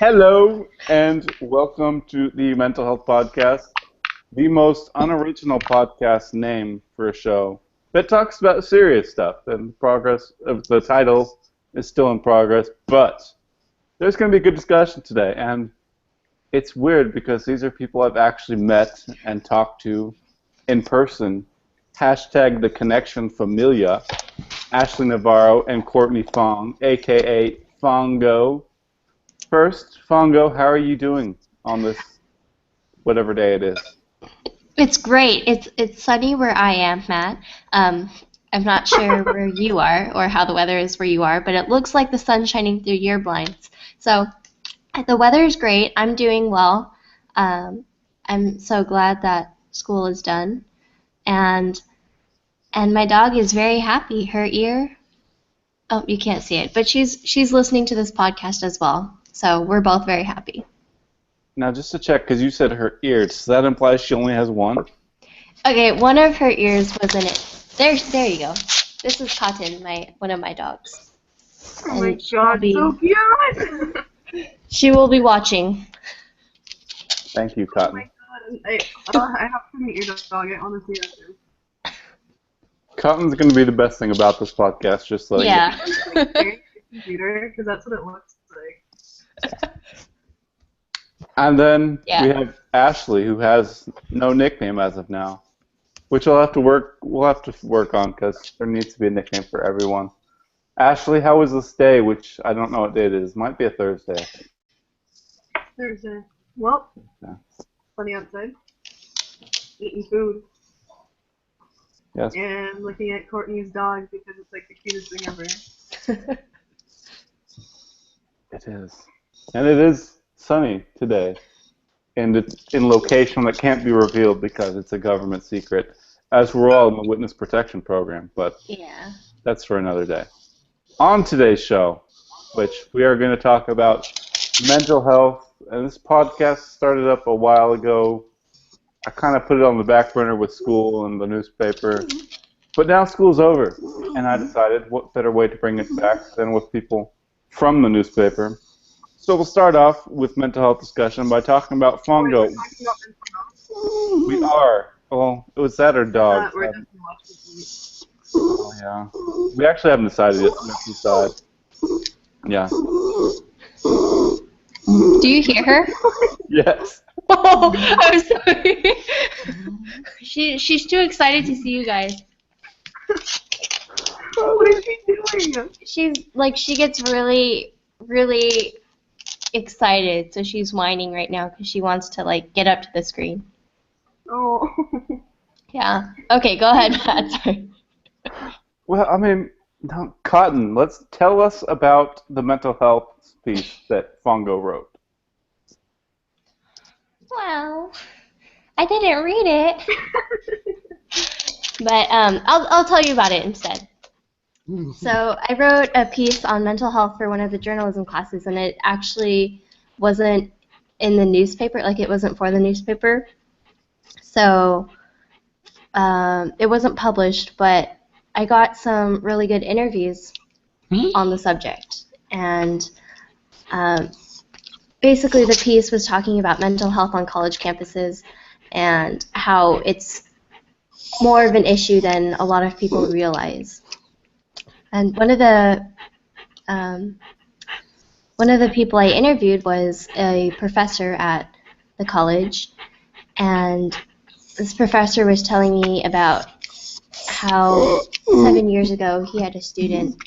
Hello and welcome to the Mental Health Podcast, the most unoriginal podcast name for a show that talks about serious stuff. And the progress of the title is still in progress, but there's going to be a good discussion today. And it's weird because these are people I've actually met and talked to in person. Hashtag the connection familia. Ashley Navarro and Courtney Fong, a.k.a. Fongo. First, Fongo, how are you doing on this whatever day it is? It's great. It's sunny where I am, Matt. I'm not sure where you are or how the weather is where you are, but it looks like the sun's shining through your blinds. So the weather is great. I'm doing well. I'm so glad that school is done, and my dog is very happy. Her ear. Oh, you can't see it, but she's listening to this podcast as well. So we're both very happy. Now, just to check, because you said her ear, does that imply she only has one? Okay, one of her ears was in it. There you go. This is Cotton, one of my dogs. Oh my god, so cute! She will be watching. Thank you, Oh Cotton. my god, I have to meet your dog. I honestly have to. Cotton's going to be the best thing about this podcast, just like Yeah. Computer, because that's what it looks like. And then Yeah. we have Ashley, who has no nickname as of now, which we'll have to work on because there needs to be a nickname for everyone. Ashley, how was this day? Which I don't know what day it is. Might be a Thursday, I think. Thursday. Well, Yeah. sunny outside. Eating food. Yes. And looking at Courtney's dog because it's like the cutest thing ever. It is. And it is sunny today. And it's in location that can't be revealed because it's a government secret, as we're all in the witness protection program, but Yeah. that's for another day. On today's show, which we are going to talk about mental health, and this podcast started up a while ago. I kind of put it on the back burner with school and the newspaper, but now school's over, and I decided what better way to bring it back than with people from the newspaper. So we'll start off with mental health discussion by talking about Fongo. We are. Well, it was that or dog. We're definitely watching TV. Oh, yeah. We actually haven't decided yet. Let's decide. Yeah. Do you hear her? Yes. Oh, I'm sorry. She's too excited to see you guys. What is she doing? She gets really, really excited, so she's whining right now because she wants to get up to the screen. Oh. Yeah. Okay, go ahead, Matt. Sorry. Well, I mean, no, Cotton, tell us about the mental health piece that Fongo wrote. Well, I didn't read it, but I'll tell you about it instead. So I wrote a piece on mental health for one of the journalism classes, and it actually wasn't in the newspaper, it wasn't for the newspaper. So it wasn't published, but I got some really good interviews on the subject. And basically the piece was talking about mental health on college campuses and how it's more of an issue than a lot of people realize. And one of the people I interviewed was a professor at the college, and this professor was telling me about how 7 years ago he had a student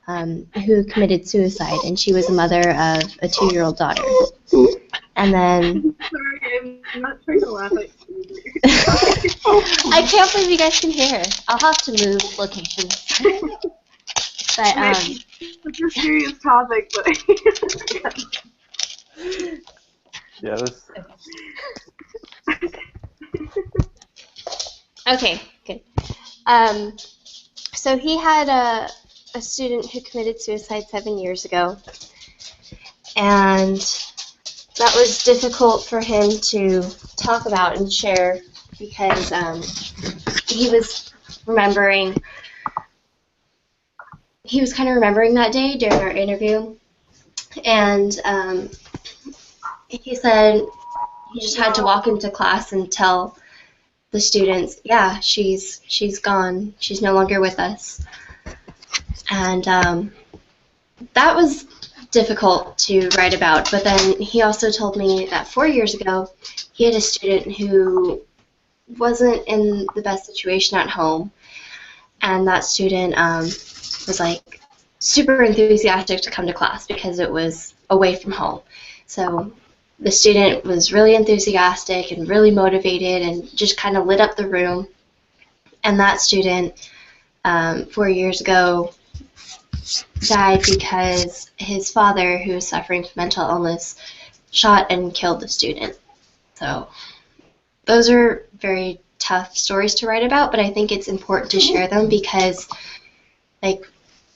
who committed suicide, and she was a mother of a 2-year-old daughter. And then Sorry, I'm not trying to laugh at you. I can't believe you guys can hear her. I'll have to move locations. But It's a serious topic, but Yeah, this. okay, good. So he had a student who committed suicide 7 years ago, and that was difficult for him to talk about and share because he was remembering. He was kind of remembering that day during our interview, and he said he just had to walk into class and tell the students, yeah, she's gone. She's no longer with us. And that was difficult to write about. But then he also told me that 4 years ago, he had a student who wasn't in the best situation at home. And that student was like super enthusiastic to come to class because it was away from home. So the student was really enthusiastic and really motivated and just kind of lit up the room. And that student 4 years ago died because his father, who was suffering from mental illness, shot and killed the student. So those are very tough stories to write about, but I think it's important to share them because, like,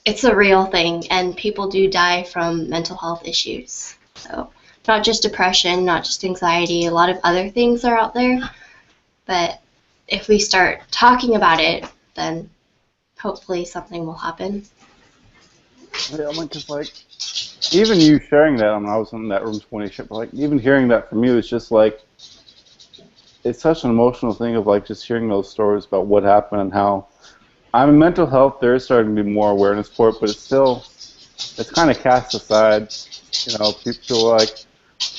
it's a real thing, and people do die from mental health issues. So not just depression, not just anxiety, a lot of other things are out there. But if we start talking about it, then hopefully something will happen. Yeah, because like even you sharing that, I was in that room when he shared, but like even hearing that from you, it's just like it's such an emotional thing of like just hearing those stories about what happened and how. I mean, mental health, there is starting to be more awareness for it, but it's kind of cast aside. You know, people are like,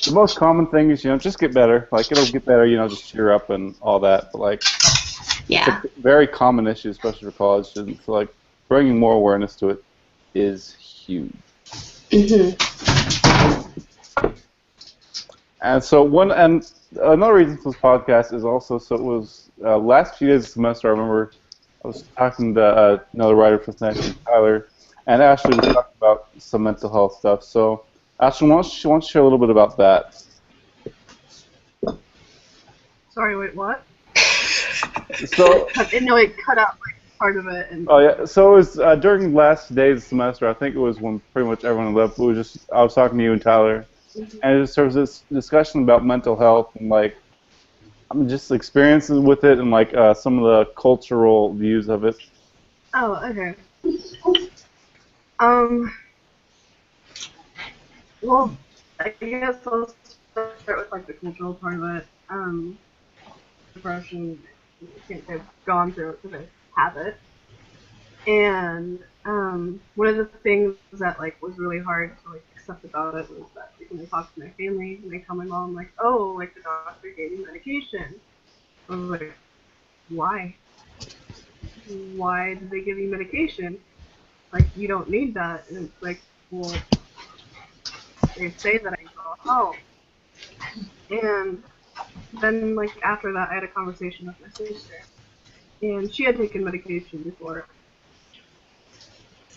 the most common thing is, just get better. Like, it'll get better, just cheer up and all that. But, like, Yeah. it's a very common issue, especially for college students. So, like, bringing more awareness to it is huge. And so another reason for this podcast is also, so it was last few days of the semester, I remember I was talking to another writer for the next, Tyler, and Ashley was talking about some mental health stuff. So, Ashley, why don't you share a little bit about that? Sorry, wait, what? So, No, it cut out like part of it. And oh yeah, so it was during last days of the semester. I think it was when pretty much everyone left. It was just I was talking to you and Tyler, and there was this discussion about mental health and like I'm just experiences with it and like some of the cultural views of it. Oh, okay. Well, I guess I'll start with like the cultural part of it. Depression, I've gone through it because I have it. And one of the things that like was really hard to like accept about it was that like, when I talk to my family and they tell my mom like, oh, like the doctor gave me medication. I was like, why? Why did they give you medication? Like you don't need that. And it's like, well, they say that I go help. And then like after that, I had a conversation with my sister, and she had taken medication before.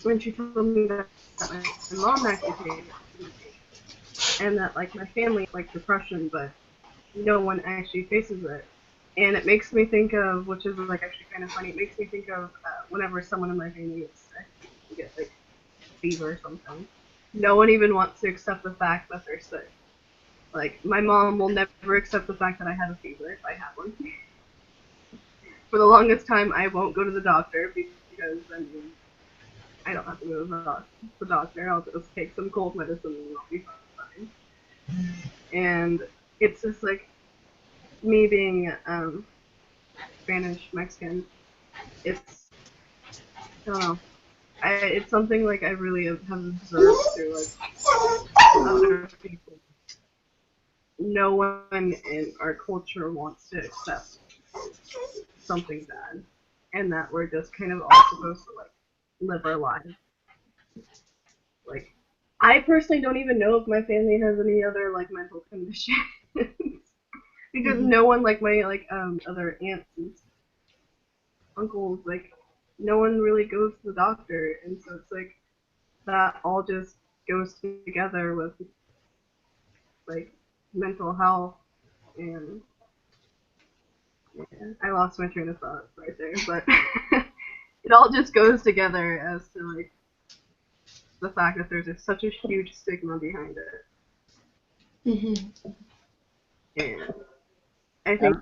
When she told me that my mom actually takes medication, and that like my family like depression, but no one actually faces it. And it makes me think of, which is like actually kind of funny. It makes me think of whenever someone in my family gets sick, get like fever or something. No one even wants to accept the fact that they're sick. Like my mom will never accept the fact that I have a fever if I have one. For the longest time, I won't go to the doctor because I mean, I don't have to go to the doctor. I'll just take some cold medicine and I'll be fine. And it's just like me being Spanish Mexican. It's I don't know. It's something like I really have observed through like other people. No one in our culture wants to accept something bad, and that we're just kind of all supposed to like live our lives. Like, I personally don't even know if my family has any other like mental conditions because no one like my like other aunts and uncles like no one really goes to the doctor, and so it's like that all just goes together with like mental health and yeah, I lost my train of thought right there, but it all just goes together as to like the fact that there's such a huge stigma behind it. And I think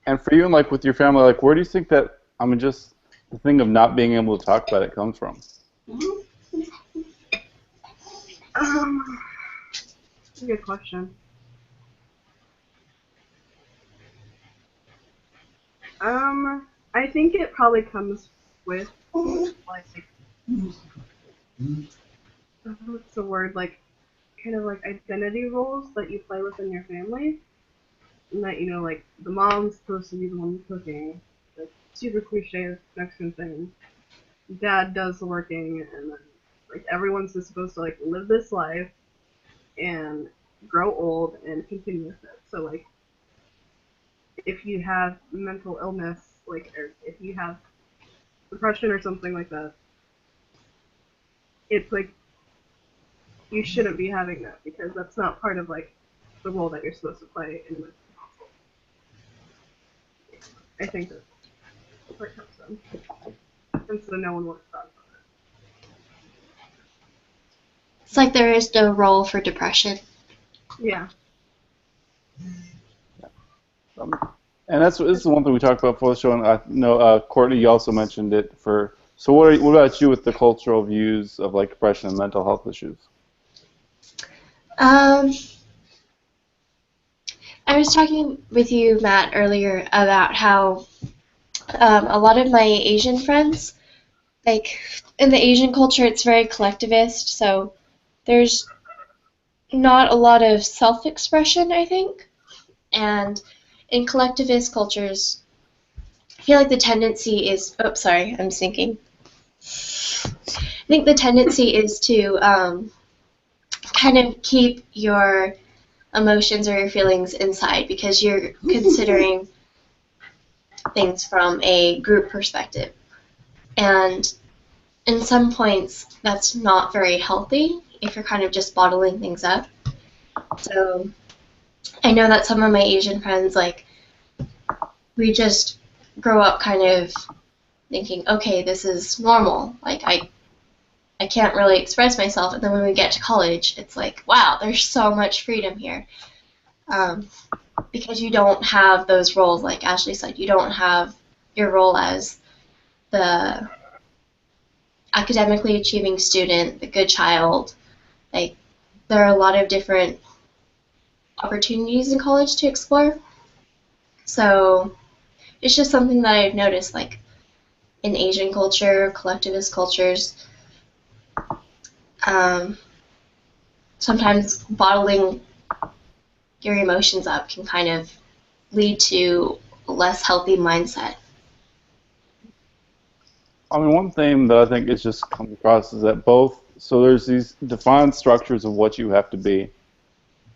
And for you and like with your family, like where do you think that just the thing of not being able to talk about it comes from? um a good question. I think it probably comes with like what's the word, like kind of like identity roles that you play within your family, and that like the mom's supposed to be the one cooking, the super cliche Mexican thing. Dad does the working, and then like everyone's just supposed to like live this life and grow old and continue with it. So like if you have mental illness, like or if you have depression or something like that, it's like you shouldn't be having that because that's not part of like the role that you're supposed to play in the household. I think that's where it comes from. And so no one wants to talk about It's like there is no role for depression. it. Yeah. Um, and this is one thing we talked about before the show, and I know Courtney, you also mentioned it. So what about you with the cultural views of like depression and mental health issues? I was talking with you, Matt, earlier about how a lot of my Asian friends, like in the Asian culture, it's very collectivist, so there's not a lot of self-expression, I think. And in collectivist cultures, I feel like the tendency is, oh, sorry, I'm sinking. I think the tendency is to kind of keep your emotions or your feelings inside because you're considering things from a group perspective. And in some points, that's not very healthy if you're kind of just bottling things up. So I know that some of my Asian friends, like, we just grow up kind of thinking, okay, this is normal. Like, I can't really express myself. And then when we get to college, it's like, wow, there's so much freedom here. Because you don't have those roles, like Ashley said, you don't have your role as the academically achieving student, the good child. Like, there are a lot of different opportunities in college to explore. So it's just something that I've noticed, like in Asian culture, collectivist cultures, sometimes bottling your emotions up can kind of lead to a less healthy mindset. I mean, one thing that I think is just comes across is that so there's these defined structures of what you have to be.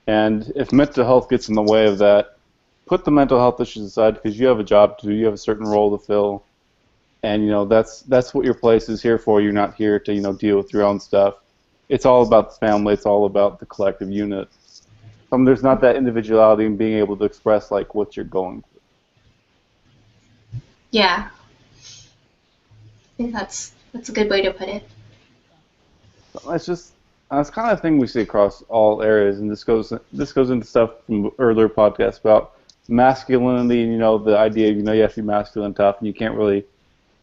And if mental health gets in the way of that, put the mental health issues aside because you have a job to do, you have a certain role to fill, and that's what your place is here for. You're not here to deal with your own stuff. It's all about the family. It's all about the collective unit. There's not that individuality in being able to express like what you're going through. Yeah, I think that's a good way to put it. That's kind of thing we see across all areas, and this goes into stuff from earlier podcasts about masculinity and the idea of you have to be masculine, tough, and you can't really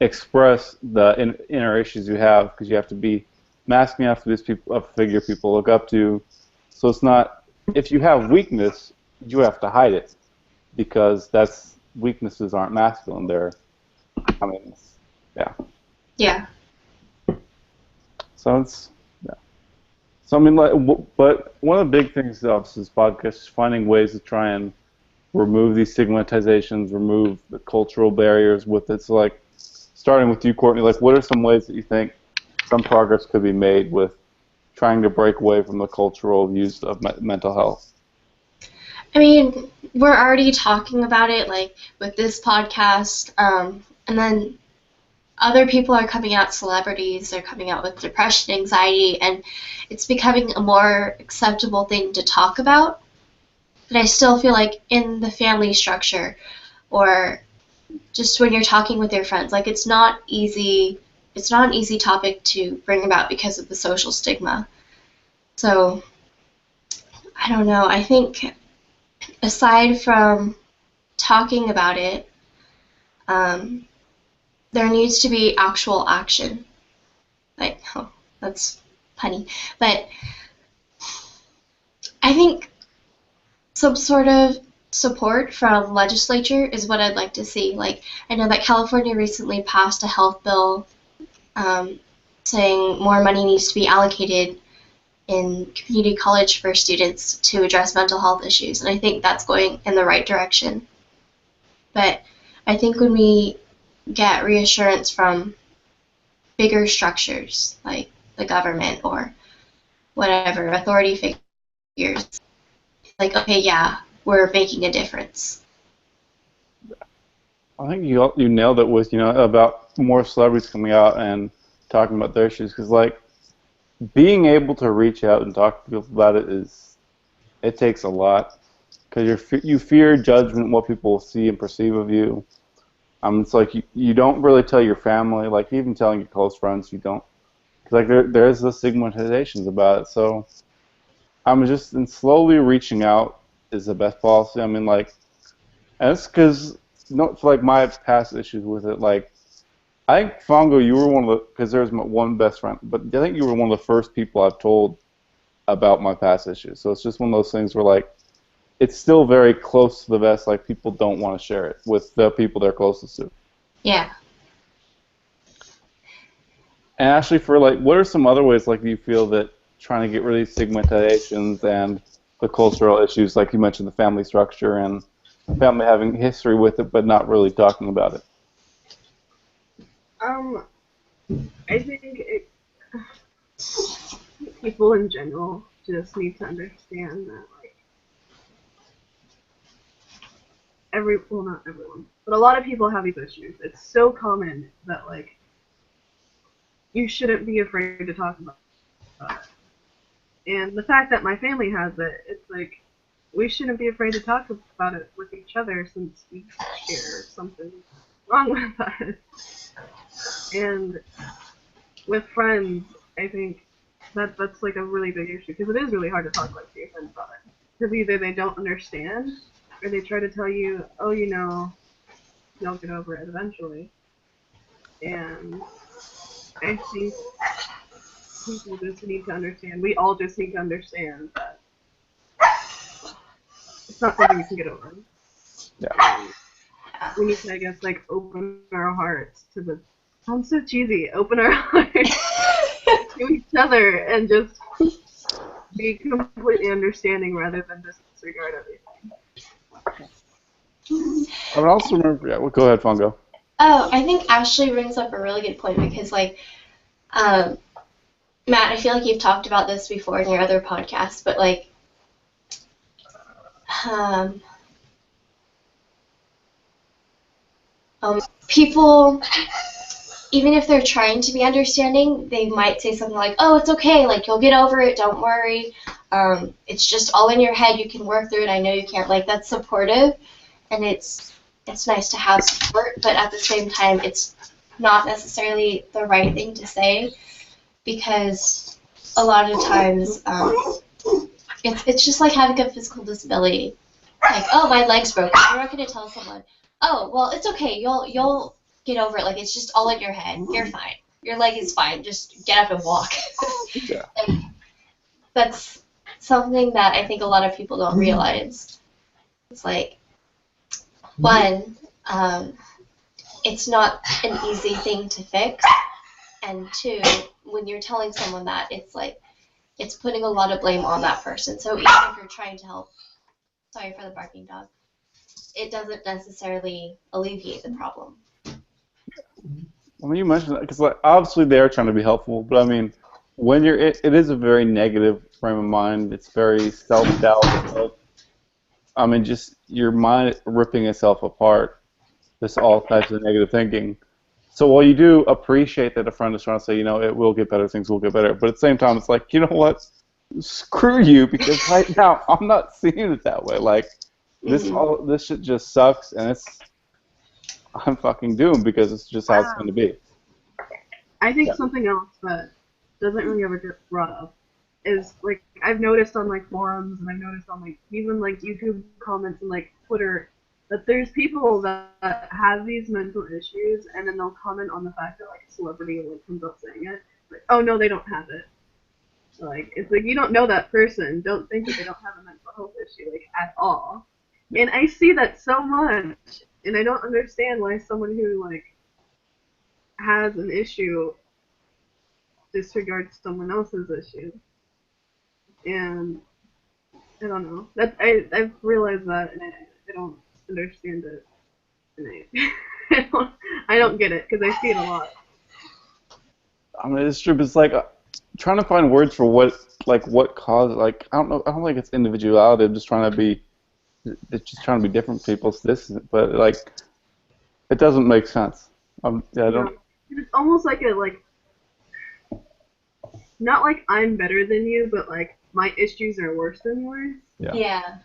express the inner issues you have because you have to be masculine after these people, a figure people look up to. So it's not if you have weakness, you have to hide it because weaknesses aren't masculine. I mean, yeah. Yeah. So it's So I mean, but one of the big things of this podcast is finding ways to try and remove these stigmatizations, remove the cultural barriers with it. So like, starting with you, Courtney, like, what are some ways that you think some progress could be made with trying to break away from the cultural views of mental health? I mean, we're already talking about it, like, with this podcast, and then other people are coming out, celebrities are coming out with depression, anxiety, and it's becoming a more acceptable thing to talk about. But I still feel like in the family structure or just when you're talking with your friends, like it's not an easy topic to bring about because of the social stigma. So I don't know. I think aside from talking about it, there needs to be actual action. Like, oh, that's punny. But I think some sort of support from legislature is what I'd like to see. Like, I know that California recently passed a health bill saying more money needs to be allocated in community college for students to address mental health issues, and I think that's going in the right direction. But I think when we get reassurance from bigger structures like the government or whatever authority figures, like, okay, yeah, we're making a difference. I think you nailed it with about more celebrities coming out and talking about their issues, because like being able to reach out and talk to people about it takes a lot, because you fear judgment, what people will see and perceive of you. It's like you don't really tell your family, like even telling your close friends, you don't, cause like there's the stigmatizations about it. So I'm just and slowly reaching out is the best policy. I mean, like, and it's because not for like my past issues with it. Like, I think Fongo, you were one of the, because there's my one best friend, but I think you were one of the first people I've told about my past issues. So it's just one of those things where like it's still very close to the vest. Like people don't want to share it with the people they're closest to. Yeah. And actually, for like, what are some other ways like you feel that trying to get rid of these stigmatizations and the cultural issues, like you mentioned, the family structure and family having history with it, but not really talking about it? I think people in general just need to understand that, like, well, not everyone, but a lot of people have these issues. It's so common that, like, you shouldn't be afraid to talk about it. And the fact that my family has it, it's like, we shouldn't be afraid to talk about it with each other since we share something wrong with us. And with friends, I think that's like a really big issue, because it is really hard to talk like to your friends about it. Because either they don't understand, or they try to tell you, oh, you'll get over it eventually. And I think people just need to understand, we all just need to understand that it's not something you can get over. Yeah. We need to, I guess, like, open our hearts to the, sounds so cheesy, open our hearts to each other and just be completely understanding rather than disregard everything. I would also remember, yeah, well, go ahead, Fongo. Oh, I think Ashley brings up a really good point because, like, Matt, I feel like you've talked about this before in your other podcasts, but, like, people, even if they're trying to be understanding, they might say something like, oh, it's okay, like, you'll get over it, don't worry, it's just all in your head, you can work through it, I know you can't, like, that's supportive, and it's nice to have support, but at the same time, it's not necessarily the right thing to say, because a lot of times, it's just like having a physical disability. Like, oh, my leg's broken. You're not going to tell someone, oh, well, it's okay. You'll get over it. Like, it's just all in your head. You're fine. Your leg is fine. Just get up and walk. Yeah. Like, that's something that I think a lot of people don't realize. It's like, one, it's not an easy thing to fix. And two, when you're telling someone that, it's like, it's putting a lot of blame on that person. So even if you're trying to help, sorry for the barking dog, it doesn't necessarily alleviate the problem. I mean, you mentioned that because, like, obviously they are trying to be helpful, but I mean, when it is a very negative frame of mind. It's very self-doubt. I mean, just your mind ripping itself apart. Just all types of negative thinking. So while you do appreciate that a friend is trying to say, it will get better, things will get better, but at the same time, it's like, you know what? Screw you, because right now I'm not seeing it that way. Like, this shit just sucks, and I'm fucking doomed because it's just how it's going to be. I think something else that doesn't really ever get brought up is, like, I've noticed on, like, forums, and I've noticed on, like, even, like, YouTube comments and, like, Twitter, that there's people that have these mental issues, and then they'll comment on the fact that, like, a celebrity, like, comes up saying it. Like, oh, no, they don't have it. Like, it's like you don't know that person. Don't think that they don't have a mental health issue, like, at all. And I see that so much, and I don't understand why someone who, like, has an issue disregards someone else's issue. And I don't know. I've realized that, and I don't understand it. And I don't get it, because I see it a lot. I mean, it's true, but it's like trying to find words for what caused, like, I don't know, I don't think it's individuality. I'm just trying to be, it's just trying to be different people. So this, but like, it doesn't make sense. Yeah, I don't. It's almost like not like I'm better than you, but like my issues are worse than yours. Yeah.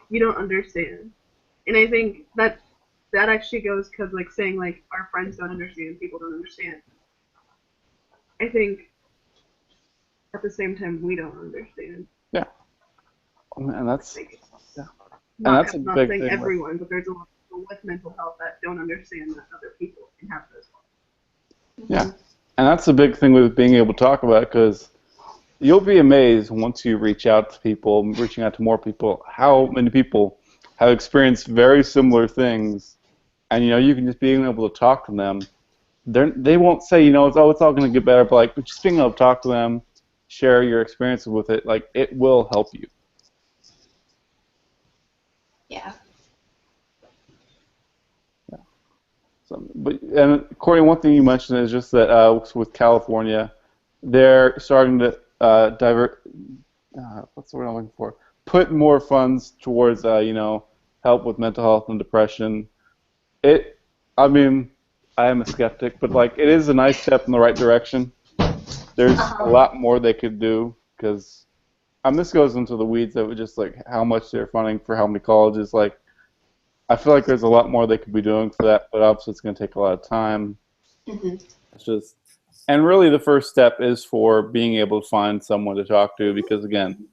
You don't understand. And I think that actually goes because, like, saying, like, our friends don't understand, people don't understand. I think at the same time we don't understand. Yeah, and that's Like, yeah, and that's a not big saying thing. everyone, but there's a lot of people with mental health that don't understand that other people can have those. Yeah, and that's the big thing with being able to talk about it, because you'll be amazed once you reach out to people, reaching out to more people, how many people have experienced very similar things, and you can just being able to talk to them. They won't say it's all going to get better, but like just being able to talk to them, share your experiences with it, like it will help you. Yeah. And Courtney, one thing you mentioned is just that with California, they're starting to divert. What's the word I'm looking for? Put more funds towards help with mental health and depression. I mean, I am a skeptic, but like it is a nice step in the right direction. There's a lot more they could do, because this goes into the weeds of just like how much they're funding for how many colleges. Like I feel like there's a lot more they could be doing for that, but obviously it's going to take a lot of time. Mm-hmm. It's just, and really the first step is for being able to find someone to talk to, because again,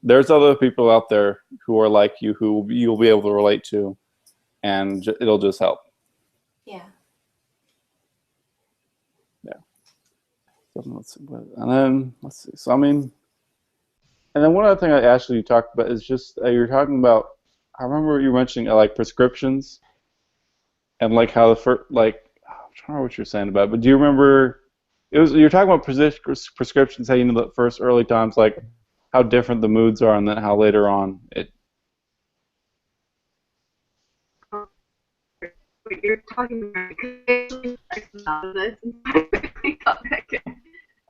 there's other people out there who are like you, who you'll be able to relate to, and it'll just help. Yeah. Yeah. So let's see. So I mean, and then one other thing I actually you talked about is just you're talking about. I remember you mentioning like prescriptions, and like how the first like I'm trying to remember what you're saying about it, but do you remember you're talking about prescriptions, how the first early times, like how different the moods are, and then how later on it. Wait, you're talking about this.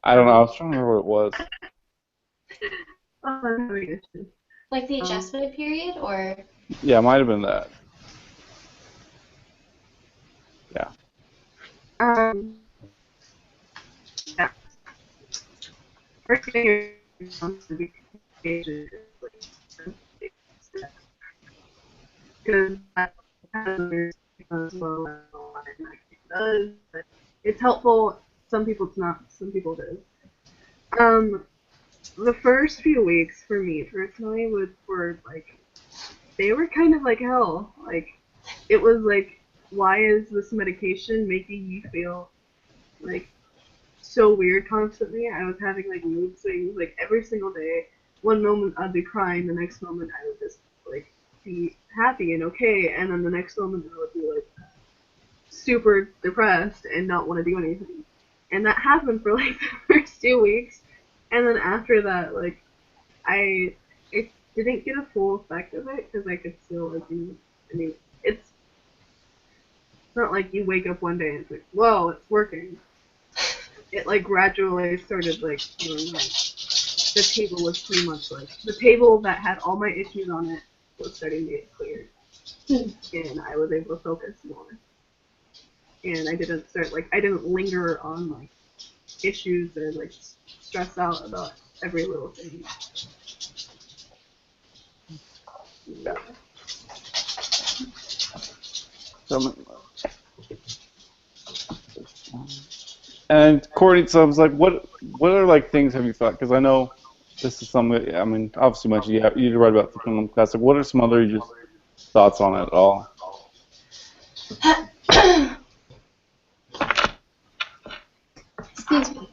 I don't know. I was trying to remember what it was. I'm having issues. Like the adjustment period, or? Yeah, it might have been that. Yeah. Yeah. First thing is because it's helpful. Some people it's not. Some people it is. The first few weeks for me personally were like they were kind of like hell. Like it was like, why is this medication making me feel like so weird constantly? I was having like mood swings like every single day. One moment I'd be crying, the next moment I would just like be happy and okay, and then the next moment I would be like super depressed and not want to do anything. And that happened for like the first 2 weeks, and then after that, like I didn't get a full effect of it because I could still like I mean it's not like you wake up one day and it's like, whoa, it's working. It like gradually started like feeling like the table was pretty much like the table that had all my issues on it was starting to get cleared, and I was able to focus more. And I didn't linger on like issues or like stress out about every little thing. Yeah. So, and Courtney, so I was like, what are like things have you thought? Because I know this is something. I mean, obviously, much you write about the film class. Like, what are some other just thoughts on it at all? Excuse me.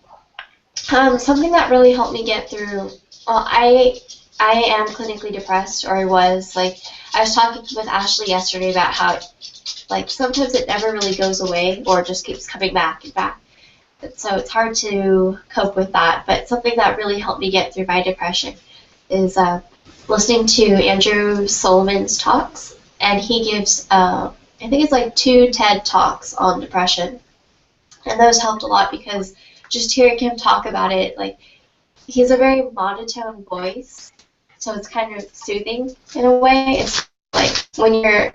Something that really helped me get through. Well, I am clinically depressed, or I was. Like, I was talking with Ashley yesterday about how, like, sometimes it never really goes away, or just keeps coming back and back. So it's hard to cope with that. But something that really helped me get through my depression is listening to Andrew Sullivan's talks, and he gives, I think it's like 2 TED talks on depression, and those helped a lot because just hearing him talk about it, like, he's a very monotone voice, so it's kind of soothing in a way. It's like when you're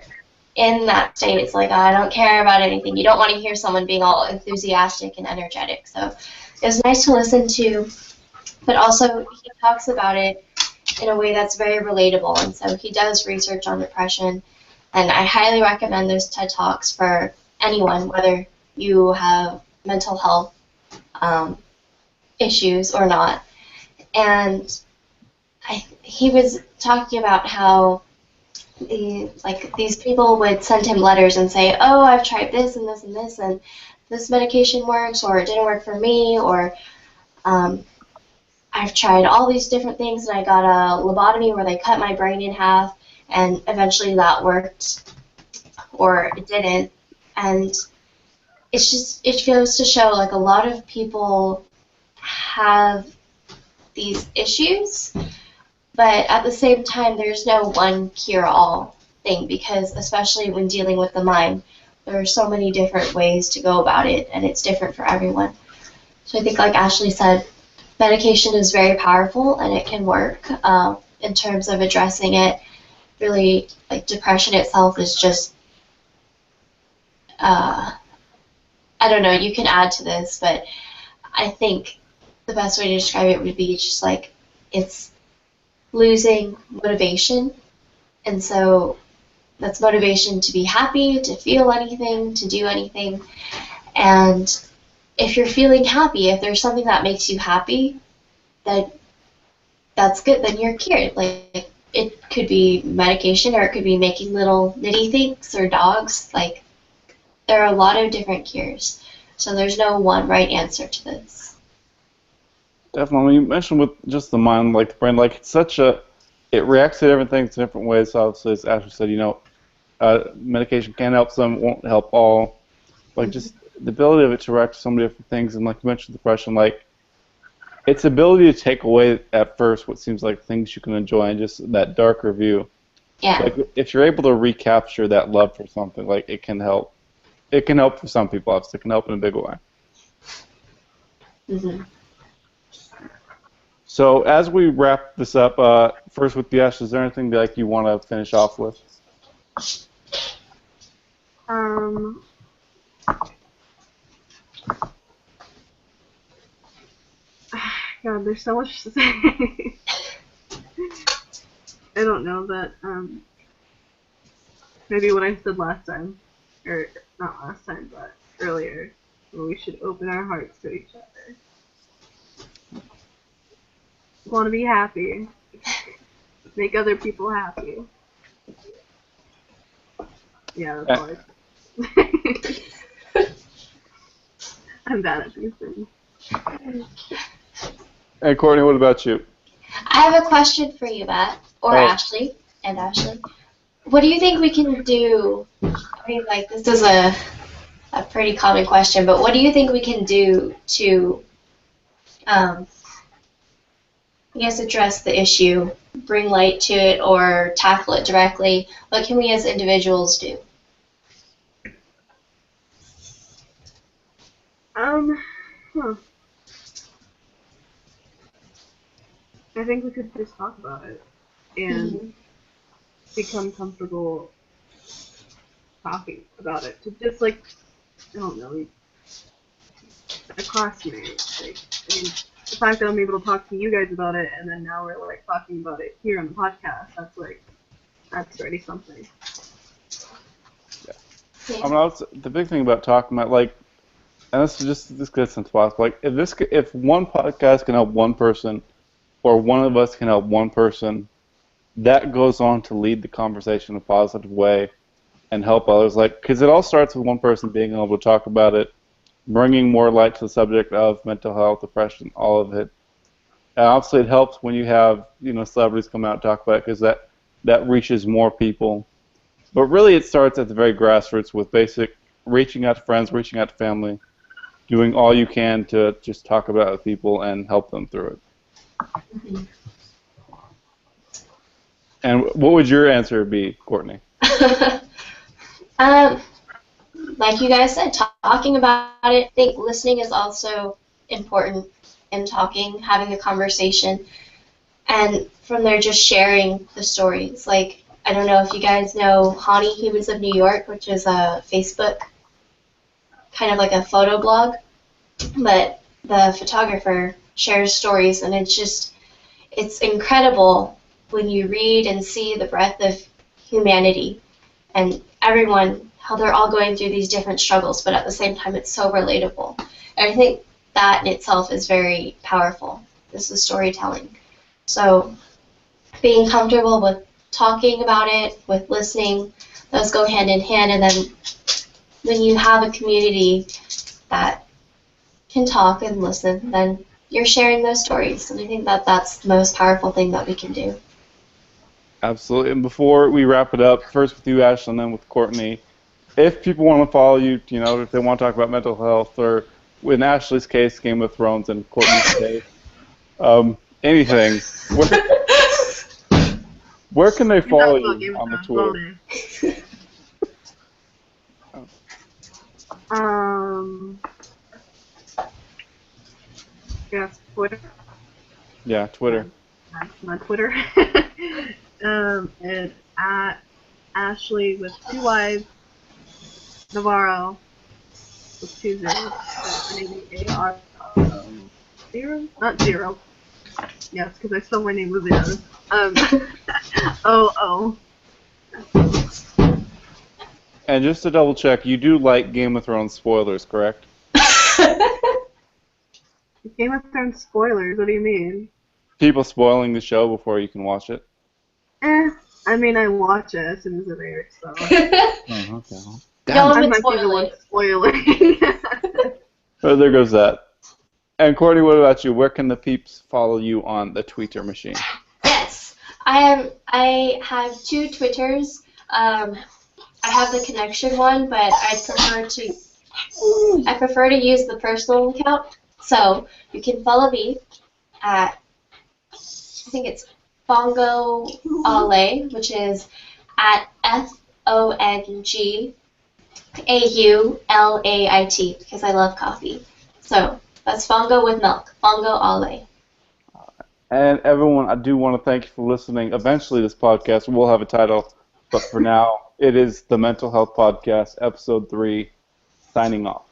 in that state, it's like, oh, I don't care about anything. You don't want to hear someone being all enthusiastic and energetic. So it was nice to listen to, but also he talks about it in a way that's very relatable, and so he does research on depression, and I highly recommend those TED Talks for anyone, whether you have mental health issues or not. And he was talking about how these people would send him letters and say, oh, I've tried this and this and this, and this medication works, or it didn't work for me, or I've tried all these different things, and I got a lobotomy where they cut my brain in half, and eventually that worked, or it didn't. And it goes to show, like, a lot of people have these issues, but at the same time, there's no one cure-all thing, because especially when dealing with the mind, there are so many different ways to go about it, and it's different for everyone. So I think, like Ashley said, medication is very powerful, and it can work in terms of addressing it. Really, like, depression itself is just, I don't know, you can add to this, but I think the best way to describe it would be just like it's losing motivation. And so that's motivation to be happy, to feel anything, to do anything. And if you're feeling happy, if there's something that makes you happy, that's good, then you're cured. Like, it could be medication, or it could be making little nitty things, or dogs. Like, there are a lot of different cures. So there's no one right answer to this. Definitely. You mentioned with just the mind, like the brain, like it's it reacts to everything in different ways. So obviously, as Ashley said, medication can help some, won't help all. Like, just the ability of it to react to so many different things, and like you mentioned, depression, like its ability to take away at first what seems like things you can enjoy and just that darker view. Yeah. So, like, if you're able to recapture that love for something, like, it can help. It can help for some people, obviously. It can help in a big way. Mm-hmm. So as we wrap this up, first with the Ash, is there anything that you want to finish off with? God, there's so much to say. I don't know, but maybe what I said last time, or not last time, but earlier, where we should open our hearts to each other. Want to be happy. Make other people happy. Yeah, that's all I I'm bad at these things. Hey, Courtney, what about you? I have a question for you, Matt, or Ashley, and Ashley. What do you think we can do? I mean, like, this is a pretty common question, but what do you think we can do to, I guess, address the issue, bring light to it, or tackle it directly? What can we as individuals do? I think we could just talk about it and become comfortable talking about it. To just, like, I don't know, a classmate. Like, I mean, the fact that I'm able to talk to you guys about it, and then now we're, like, talking about it here on the podcast, that's already something. Yeah. I mean, the big thing about talking about, like, and this gets into possible. Like, if one podcast can help one person, or one of us can help one person, that goes on to lead the conversation in a positive way and help others. Like, because it all starts with one person being able to talk about it, bringing more light to the subject of mental health, depression, all of it. And obviously, it helps when you have celebrities come out and talk about it because that reaches more people. But really, it starts at the very grassroots with basic reaching out to friends, reaching out to family, doing all you can to just talk about it with people and help them through it. Mhm. And what would your answer be, Courtney? um, like you guys said, talking about it. I think listening is also important in talking, having a conversation, and from there just sharing the stories. Like, I don't know if you guys know Hani Humans of New York, which is a Facebook, kind of like a photo blog, but the photographer shares stories, and it's incredible when you read and see the breadth of humanity and everyone, how they're all going through these different struggles, but at the same time it's so relatable. And I think that in itself is very powerful. This is storytelling. So being comfortable with talking about it, with listening, those go hand in hand. And then when you have a community that can talk and listen, then you're sharing those stories. And I think that that's the most powerful thing that we can do. Absolutely. And before we wrap it up, first with you, Ashley, and then with Courtney, if people want to follow you, if they want to talk about mental health, or in Ashley's case, Game of Thrones, and Courtney's case, anything, where can they follow you on the Twitter? Yes, Twitter. Yeah, Twitter. My Twitter. It's at Ashley with 2 Y's, Navarro with 2 zeros. So Navarro, not zero. Yes, because I spelled my name with zeros. O. And just to double check, you do like Game of Thrones spoilers, correct? Game of Thrones spoilers. What do you mean? People spoiling the show before you can watch it. I mean, I watch it as soon as it airs, so. Oh, okay. Y'all I would might be the spoil one it. spoiling. Oh, there goes that. And Courtney, what about you? Where can the peeps follow you on the Twitter machine? Yes, I have 2 Twitters. I have the connection one, but I prefer to use the personal account. So you can follow me at, I think it's Fongo Ale, which is at FONGAULAIT, because I love coffee. So that's Fongo with milk, Fongo Ale. And everyone, I do want to thank you for listening. Eventually, this podcast will have a title, but for now, it is the Mental Health Podcast, Episode 3, signing off.